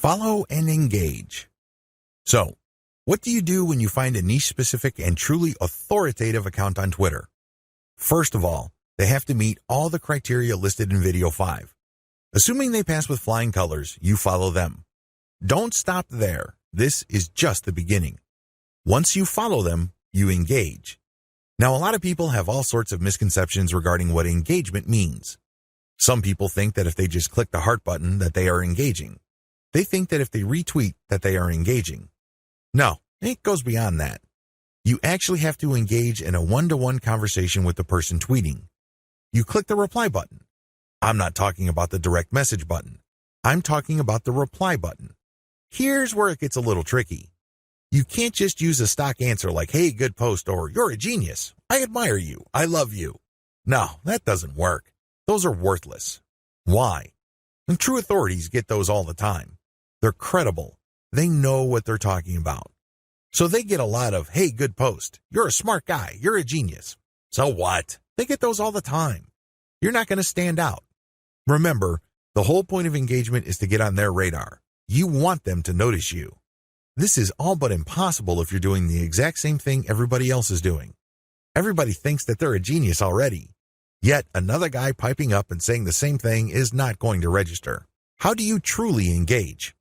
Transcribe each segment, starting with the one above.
Follow and engage. So, what do you do when you find a niche-specific and truly authoritative account on Twitter? First of all, they have to meet all the criteria listed in Video 5. Assuming they pass with flying colors, you follow them. Don't stop there. This is just the beginning. Once you follow them, you engage. Now, a lot of people have all sorts of misconceptions regarding what engagement means. Some people think that if they just click the heart button that they are engaging. They think that if they retweet that they are engaging. No, it goes beyond that. You actually have to engage in a one-to-one conversation with the person tweeting. You click the reply button. I'm not talking about the direct message button. I'm talking about the reply button. Here's where it gets a little tricky. You can't just use a stock answer like, hey, good post, or you're a genius. I admire you. I love you. No, that doesn't work. Those are worthless. Why? And true authorities get those all the time. They're credible. They know what they're talking about. So they get a lot of, hey, good post. You're a smart guy. You're a genius. So what? They get those all the time. You're not going to stand out. Remember, the whole point of engagement is to get on their radar. You want them to notice you. This is all but impossible if you're doing the exact same thing everybody else is doing. Everybody thinks that they're a genius already. Yet another guy piping up and saying the same thing is not going to register. How do you truly engage?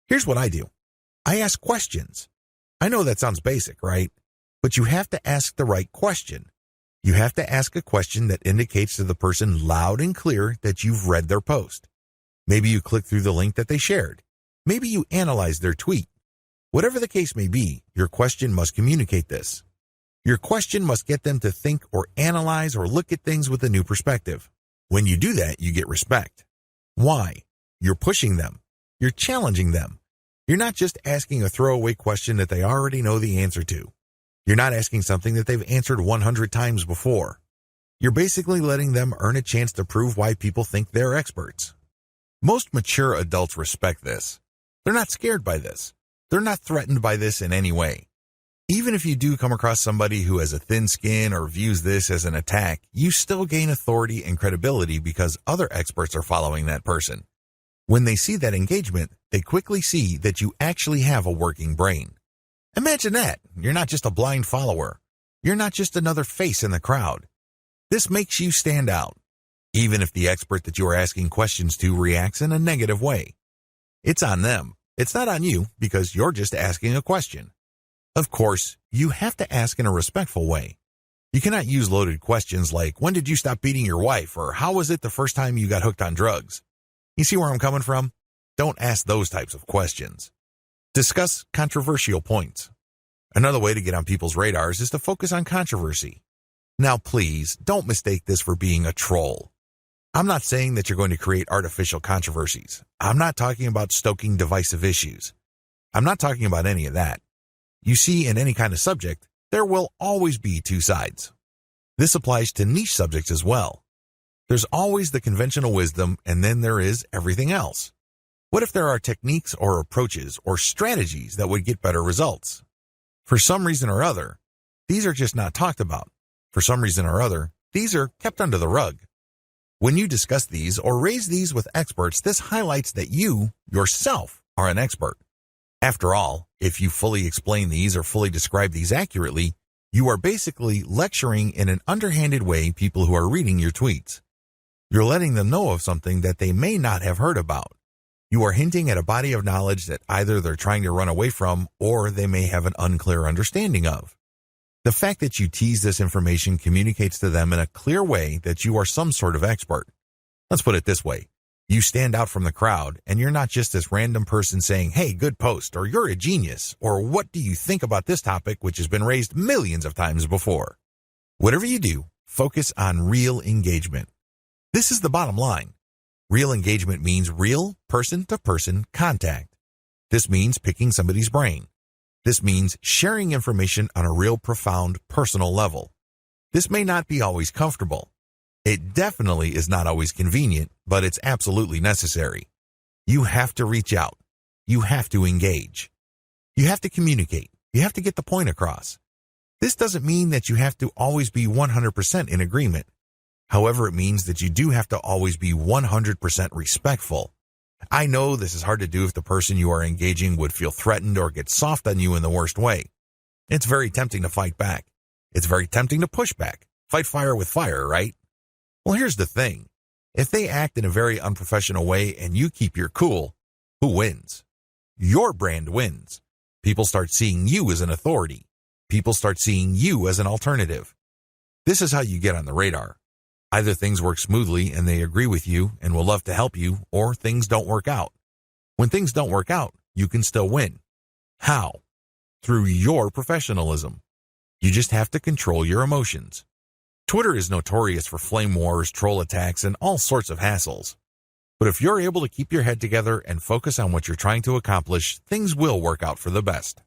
Here's what I do. I ask questions. I know that sounds basic, right? But you have to ask the right question. You have to ask a question that indicates to the person loud and clear that you've read their post. Maybe you click through the link that they shared. Maybe you analyze their tweet. Whatever the case may be, your question must communicate this. Your question must get them to think or analyze or look at things with a new perspective. When you do that, you get respect. Why? You're pushing them. You're challenging them. You're not just asking a throwaway question that they already know the answer to. You're not asking something that they've answered 100 times before. You're basically letting them earn a chance to prove why people think they're experts. Most mature adults respect this. They're not scared by this. They're not threatened by this in any way. Even if you do come across somebody who has a thin skin or views this as an attack, you still gain authority and credibility because other experts are following that person. When they see that engagement, they quickly see that you actually have a working brain. Imagine that. You're not just a blind follower. You're not just another face in the crowd. This makes you stand out, even if the expert that you are asking questions to reacts in a negative way. It's on them. It's not on you because you're just asking a question. Of course, you have to ask in a respectful way. You cannot use loaded questions like, when did you stop beating your wife? Or how was it the first time you got hooked on drugs? You see where I'm coming from? Don't ask those types of questions. Discuss controversial points. Another way to get on people's radars is to focus on controversy. Now, please, don't mistake this for being a troll. I'm not saying that you're going to create artificial controversies. I'm not talking about stoking divisive issues. I'm not talking about any of that. You see, in any kind of subject, there will always be two sides. This applies to niche subjects as well. There's always the conventional wisdom, and then there is everything else. What if there are techniques or approaches or strategies that would get better results? For some reason or other, these are just not talked about. For some reason or other, these are kept under the rug. When you discuss these or raise these with experts, this highlights that you, yourself, are an expert. After all, if you fully explain these or fully describe these accurately, you are basically lecturing in an underhanded way people who are reading your tweets. You're letting them know of something that they may not have heard about. You are hinting at a body of knowledge that either they're trying to run away from or they may have an unclear understanding of. The fact that you tease this information communicates to them in a clear way that you are some sort of expert. Let's put it this way. You stand out from the crowd, and you're not just this random person saying, hey, good post, or you're a genius, or what do you think about this topic which has been raised millions of times before? Whatever you do, focus on real engagement. This is the bottom line. Real engagement means real person-to-person contact. This means picking somebody's brain. This means sharing information on a real profound personal level. This may not be always comfortable. It definitely is not always convenient, but it's absolutely necessary. You have to reach out. You have to engage. You have to communicate. You have to get the point across. This doesn't mean that you have to always be 100% in agreement. However, it means that you do have to always be 100% respectful. I know this is hard to do if the person you are engaging would feel threatened or get soft on you in the worst way. It's very tempting to fight back. It's very tempting to push back. Fight fire with fire, right? Well, here's the thing. If they act in a very unprofessional way and you keep your cool, who wins? Your brand wins. People start seeing you as an authority. People start seeing you as an alternative. This is how you get on the radar. Either things work smoothly and they agree with you and will love to help you, or things don't work out. When things don't work out, you can still win. How? Through your professionalism. You just have to control your emotions. Twitter is notorious for flame wars, troll attacks, and all sorts of hassles. But if you're able to keep your head together and focus on what you're trying to accomplish, things will work out for the best.